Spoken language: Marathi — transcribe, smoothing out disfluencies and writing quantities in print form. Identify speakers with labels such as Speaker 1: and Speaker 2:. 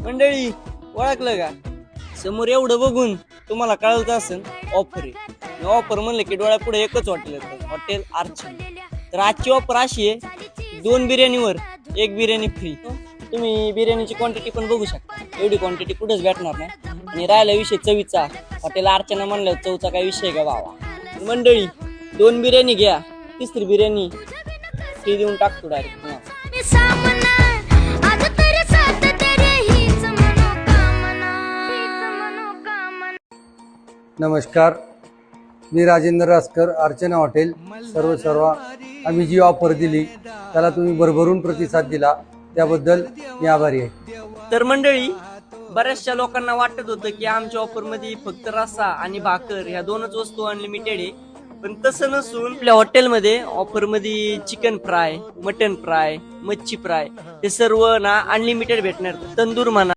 Speaker 1: मंडळी ओळखलं का? समोर एवढं बघून तुम्हाला कळलं असेल ऑफर आहे. ऑफर म्हणलं की डोळ्यापुढे एकच हॉटेल येतं, हॉटेल अर्चना. तर आजची ऑफर अशी आहे, 2 बिर्याणीवर 1 बिर्याणी फ्री. तुम्ही बिर्याणीची क्वांटिटी पण बघू शकता. एवढी क्वांटिटी कुठेच भेटणार नाही. आणि राहिला विषय चवीचा, हॉटेल अर्चना म्हणलं चवचा काय विषय का बाबा. मंडळी 2 बिर्याणी घ्या, तिसरी बिर्याणी फ्री देऊन टाकतो डायरेक्ट.
Speaker 2: नमस्कार, मी राजेंद्र रासकर, अर्चना हॉटेल सर्व आम्ही जी ऑफर दिली त्याला तुम्ही भरभरून प्रतिसाद दिला, त्याबद्दल मी आभारी आहे.
Speaker 1: तर मंडळी, बऱ्याचशा लोकांना वाटत होतं की आमच्या ऑफर मध्ये फक्त रस्सा आणि भाकर ह्या 2च वस्तू अनलिमिटेड आहे. पण तसं नसून आपल्या हॉटेलमध्ये ऑफर मध्ये चिकन फ्राय, मटन फ्राय, मच्छी फ्राय हे सर्व ना अनलिमिटेड भेटणार. तंदूर म्हणा,